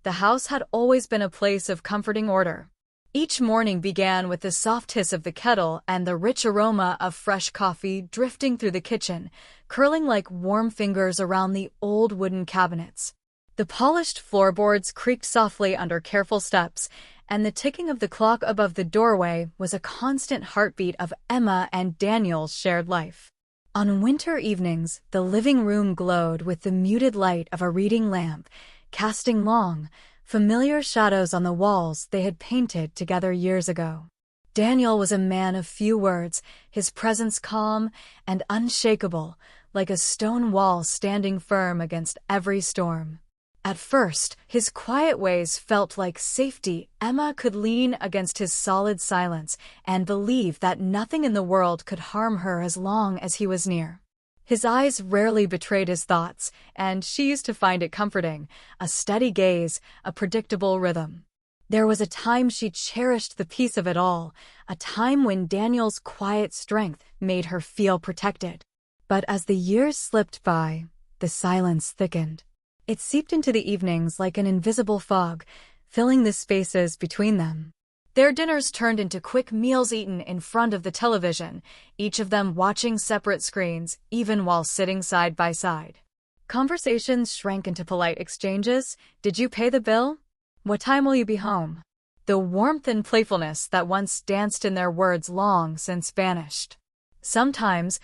the house had always been a place of comforting order. Each morning began with the soft hiss of the kettle and the rich aroma of fresh coffee drifting through the kitchen, curling like warm fingers around the old wooden cabinets. The polished floorboards creaked softly under careful steps, and the ticking of the clock above the doorway was a constant heartbeat of Emma and Daniel's shared life. On winter evenings, the living room glowed with the muted light of a reading lamp, casting long, familiar shadows on the walls they had painted together years ago. Daniel was a man of few words, his presence calm and unshakable, like a stone wall standing firm against every storm. At first, his quiet ways felt like safety. Emma could lean against his solid silence and believe that nothing in the world could harm her as long as he was near. His eyes rarely betrayed his thoughts, and she used to find it comforting, a steady gaze, a predictable rhythm. There was a time she cherished the peace of it all, a time when Daniel's quiet strength made her feel protected. But as the years slipped by, the silence thickened. It seeped into the evenings like an invisible fog, filling the spaces between them. Their dinners turned into quick meals eaten in front of the television, each of them watching separate screens, even while sitting side by side. Conversations shrank into polite exchanges. Did you pay the bill? What time will you be home? The warmth and playfulness that once danced in their words long since vanished. Sometimes,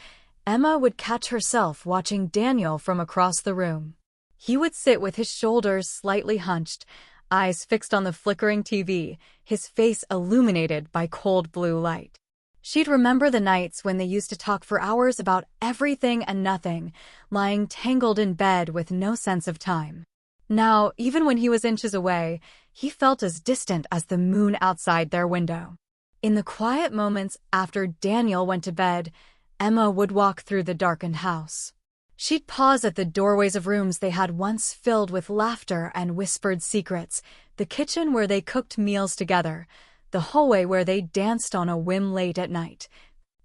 Emma would catch herself watching Daniel from across the room. He would sit with his shoulders slightly hunched, eyes fixed on the flickering TV, his face illuminated by cold blue light. She'd remember the nights when they used to talk for hours about everything and nothing, lying tangled in bed with no sense of time. Now, even when he was inches away, he felt as distant as the moon outside their window. In the quiet moments after Daniel went to bed, Emma would walk through the darkened house. She'd pause at the doorways of rooms they had once filled with laughter and whispered secrets, the kitchen where they cooked meals together, the hallway where they danced on a whim late at night,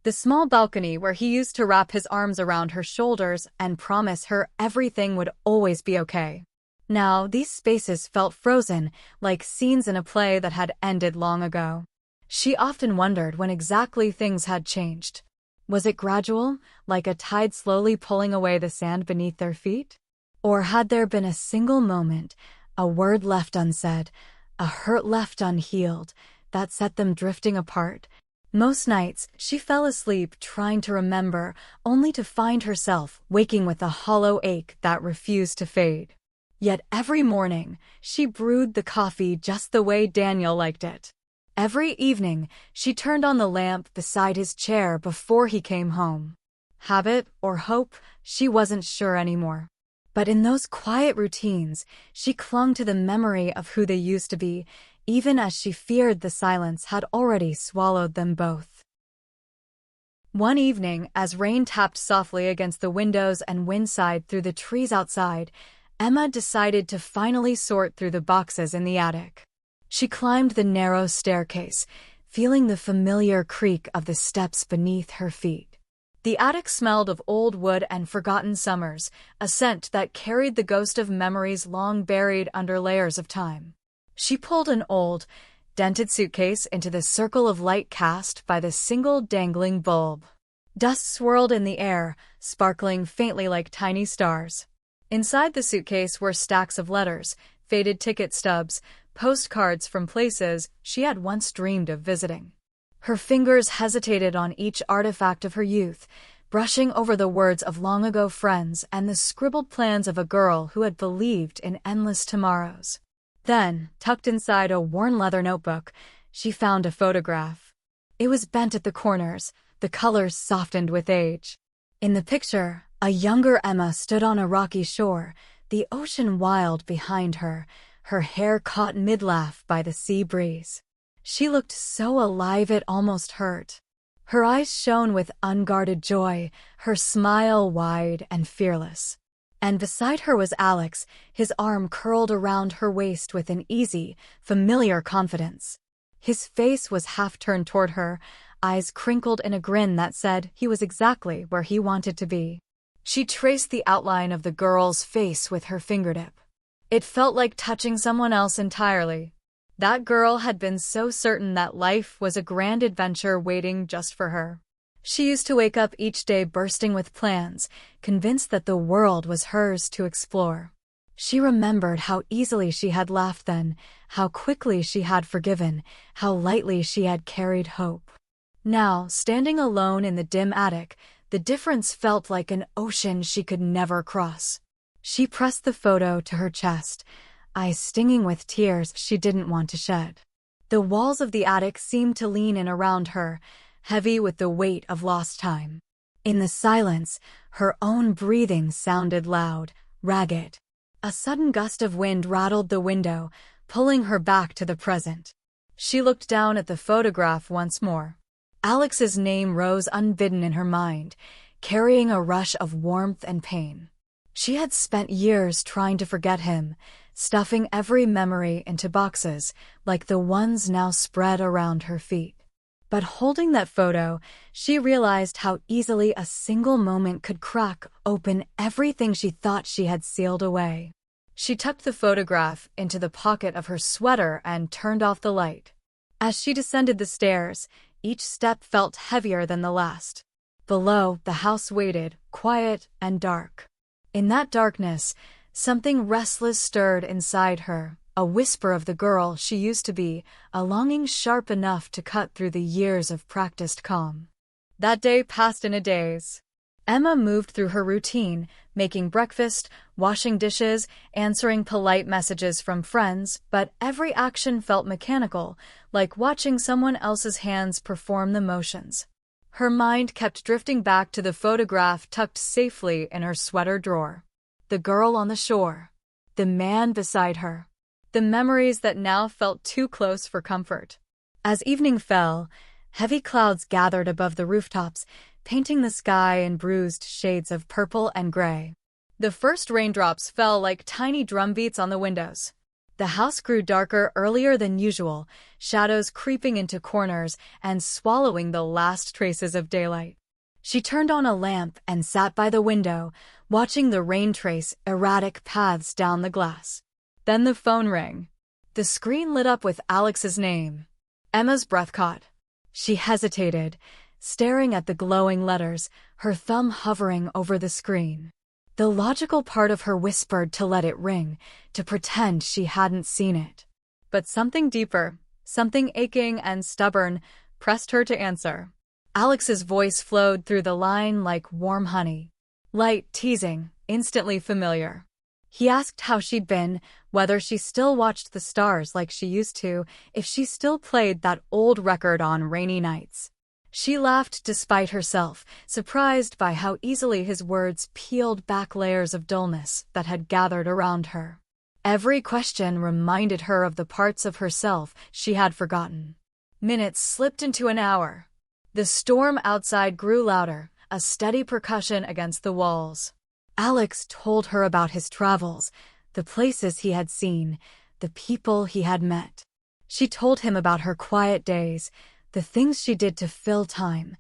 the small balcony where he used to wrap his arms around her shoulders and promise her everything would always be okay. Now, these spaces felt frozen, like scenes in a play that had ended long ago. She often wondered when exactly things had changed. Was it gradual, like a tide slowly pulling away the sand beneath their feet? Or had there been a single moment, a word left unsaid, a hurt left unhealed, that set them drifting apart? Most nights, she fell asleep trying to remember, only to find herself waking with a hollow ache that refused to fade. Yet every morning, she brewed the coffee just the way Daniel liked it. Every evening, she turned on the lamp beside his chair before he came home. Habit or hope, she wasn't sure anymore. But in those quiet routines, she clung to the memory of who they used to be, even as she feared the silence had already swallowed them both. One evening, as rain tapped softly against the windows and wind sighed through the trees outside, Emma decided to finally sort through the boxes in the attic. She climbed the narrow staircase, feeling the familiar creak of the steps beneath her feet. The attic smelled of old wood and forgotten summers, a scent that carried the ghost of memories long buried under layers of time. She pulled an old, dented suitcase into the circle of light cast by the single dangling bulb. Dust swirled in the air, sparkling faintly like tiny stars. Inside the suitcase were stacks of letters, faded ticket stubs, postcards from places she had once dreamed of visiting. Her fingers hesitated on each artifact of her youth, brushing over the words of long-ago friends and the scribbled plans of a girl who had believed in endless tomorrows. Then, tucked inside a worn leather notebook, she found a photograph. It was bent at the corners, the colors softened with age. In the picture, a younger Emma stood on a rocky shore, the ocean wild behind her, her hair caught mid-laugh by the sea breeze. She looked so alive it almost hurt. Her eyes shone with unguarded joy, her smile wide and fearless. And beside her was Alex, his arm curled around her waist with an easy, familiar confidence. His face was half-turned toward her, eyes crinkled in a grin that said he was exactly where he wanted to be. She traced the outline of the girl's face with her fingertip. It felt like touching someone else entirely. That girl had been so certain that life was a grand adventure waiting just for her. She used to wake up each day bursting with plans, convinced that the world was hers to explore. She remembered how easily she had laughed then, how quickly she had forgiven, how lightly she had carried hope. Now, standing alone in the dim attic, the difference felt like an ocean she could never cross. She pressed the photo to her chest, eyes stinging with tears she didn't want to shed. The walls of the attic seemed to lean in around her, heavy with the weight of lost time. In the silence, her own breathing sounded loud, ragged. A sudden gust of wind rattled the window, pulling her back to the present. She looked down at the photograph once more. Alex's name rose unbidden in her mind, carrying a rush of warmth and pain. She had spent years trying to forget him, stuffing every memory into boxes, like the ones now spread around her feet. But holding that photo, she realized how easily a single moment could crack open everything she thought she had sealed away. She tucked the photograph into the pocket of her sweater and turned off the light. As she descended the stairs, each step felt heavier than the last. Below, the house waited, quiet and dark. In that darkness, something restless stirred inside her, a whisper of the girl she used to be, a longing sharp enough to cut through the years of practiced calm. That day passed in a daze. Emma moved through her routine, making breakfast, washing dishes, answering polite messages from friends, but every action felt mechanical, like watching someone else's hands perform the motions. Her mind kept drifting back to the photograph tucked safely in her sweater drawer. The girl on the shore. The man beside her. The memories that now felt too close for comfort. As evening fell, heavy clouds gathered above the rooftops, painting the sky in bruised shades of purple and gray. The first raindrops fell like tiny drumbeats on the windows. The house grew darker earlier than usual, shadows creeping into corners and swallowing the last traces of daylight. She turned on a lamp and sat by the window, watching the rain trace erratic paths down the glass. Then the phone rang. The screen lit up with Alex's name. Emma's breath caught. She hesitated, staring at the glowing letters, her thumb hovering over the screen. The logical part of her whispered to let it ring, to pretend she hadn't seen it. But something deeper, something aching and stubborn, pressed her to answer. Alex's voice flowed through the line like warm honey. Light, teasing, instantly familiar. He asked how she'd been, whether she still watched the stars like she used to, if she still played that old record on rainy nights. She laughed despite herself, surprised by how easily his words peeled back layers of dullness that had gathered around her. Every question reminded her of the parts of herself she had forgotten. Minutes slipped into an hour. The storm outside grew louder, a steady percussion against the walls. Alex told her about his travels, the places he had seen, the people he had met. She told him about her quiet days, the things she did to fill time,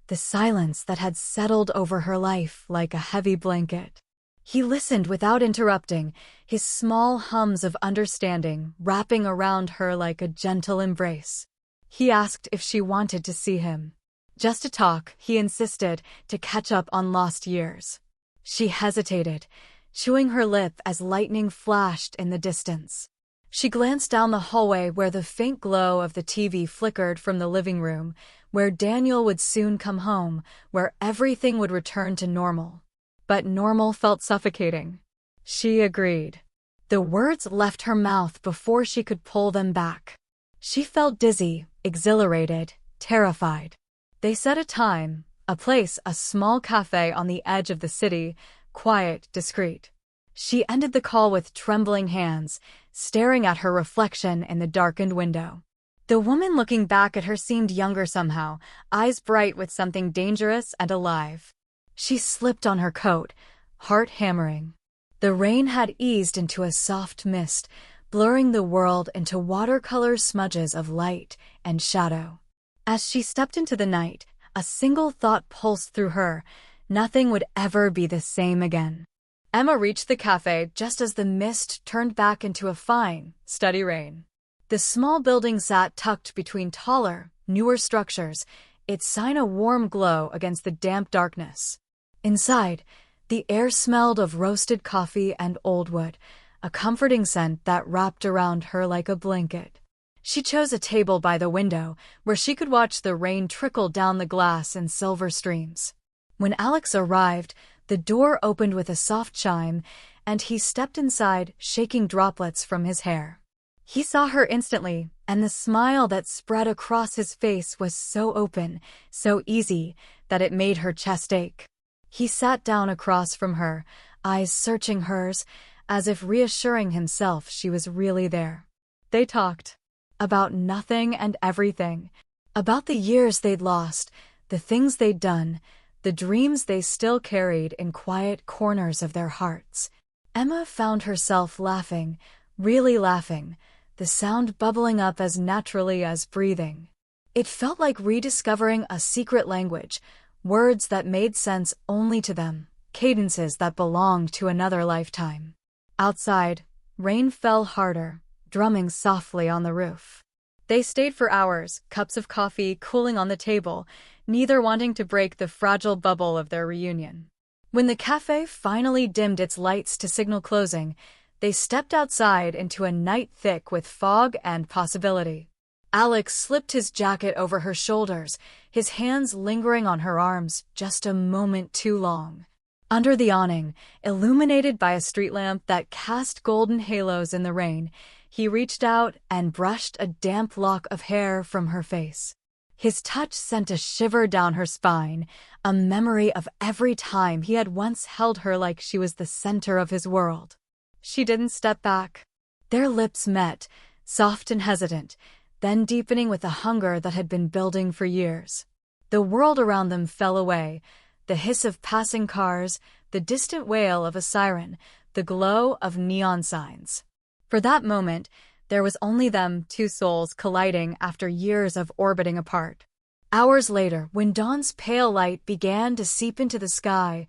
the silence that had settled over her life like a heavy blanket. He listened without interrupting, his small hums of understanding wrapping around her like a gentle embrace. He asked if she wanted to see him. Just to talk, he insisted, to catch up on lost years. She hesitated, chewing her lip as lightning flashed in the distance. She glanced down the hallway where the faint glow of the TV flickered from the living room, where Daniel would soon come home, where everything would return to normal. But normal felt suffocating. She agreed. The words left her mouth before she could pull them back. She felt dizzy, exhilarated, terrified. They set a time, a place, a small cafe on the edge of the city, quiet, discreet. She ended the call with trembling hands, staring at her reflection in the darkened window. The woman looking back at her seemed younger somehow, eyes bright with something dangerous and alive. She slipped on her coat, heart hammering. The rain had eased into a soft mist, blurring the world into watercolor smudges of light and shadow. As she stepped into the night, a single thought pulsed through her: nothing would ever be the same again. Emma reached the cafe just as the mist turned back into a fine, steady rain. The small building sat tucked between taller, newer structures, its sign a warm glow against the damp darkness. Inside, the air smelled of roasted coffee and old wood, a comforting scent that wrapped around her like a blanket. She chose a table by the window where she could watch the rain trickle down the glass in silver streams. When Alex arrived, the door opened with a soft chime, and he stepped inside, shaking droplets from his hair. He saw her instantly, and the smile that spread across his face was so open, so easy, that it made her chest ache. He sat down across from her, eyes searching hers, as if reassuring himself she was really there. They talked. About nothing and everything. About the years they'd lost, the things they'd done, the dreams they still carried in quiet corners of their hearts. Emma found herself laughing, really laughing, the sound bubbling up as naturally as breathing. It felt like rediscovering a secret language, words that made sense only to them, cadences that belonged to another lifetime. Outside, rain fell harder, drumming softly on the roof. They stayed for hours, cups of coffee cooling on the table, neither wanting to break the fragile bubble of their reunion. When the cafe finally dimmed its lights to signal closing, they stepped outside into a night thick with fog and possibility. Alex slipped his jacket over her shoulders, his hands lingering on her arms just a moment too long. Under the awning, illuminated by a street lamp that cast golden halos in the rain, he reached out and brushed a damp lock of hair from her face. His touch sent a shiver down her spine, a memory of every time he had once held her like she was the center of his world. She didn't step back. Their lips met, soft and hesitant, then deepening with a hunger that had been building for years. The world around them fell away, the hiss of passing cars, the distant wail of a siren, the glow of neon signs. For that moment, there was only them, two souls colliding after years of orbiting apart. Hours later, when dawn's pale light began to seep into the sky,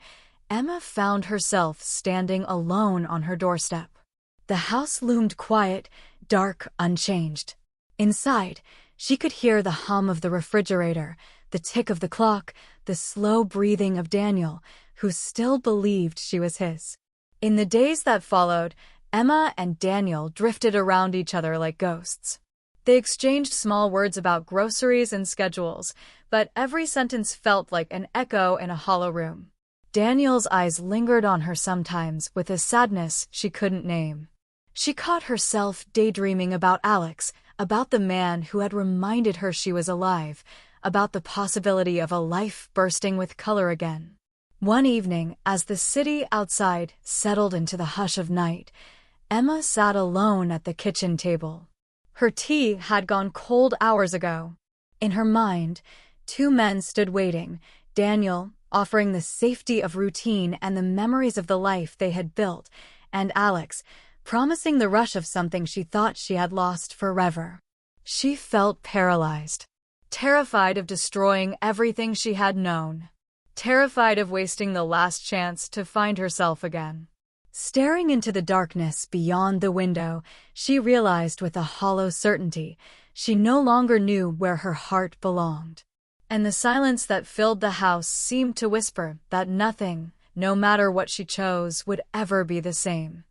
Emma found herself standing alone on her doorstep. The house loomed quiet, dark, unchanged. Inside, she could hear the hum of the refrigerator, the tick of the clock, the slow breathing of Daniel, who still believed she was his. In the days that followed, Emma and Daniel drifted around each other like ghosts. They exchanged small words about groceries and schedules, but every sentence felt like an echo in a hollow room. Daniel's eyes lingered on her sometimes with a sadness she couldn't name. She caught herself daydreaming about Alex, about the man who had reminded her she was alive, about the possibility of a life bursting with color again. One evening, as the city outside settled into the hush of night, Emma sat alone at the kitchen table. Her tea had gone cold hours ago. In her mind, two men stood waiting, Daniel, offering the safety of routine and the memories of the life they had built, and Alex, promising the rush of something she thought she had lost forever. She felt paralyzed, terrified of destroying everything she had known, terrified of wasting the last chance to find herself again. Staring into the darkness beyond the window, she realized with a hollow certainty she no longer knew where her heart belonged. And the silence that filled the house seemed to whisper that nothing, no matter what she chose, would ever be the same.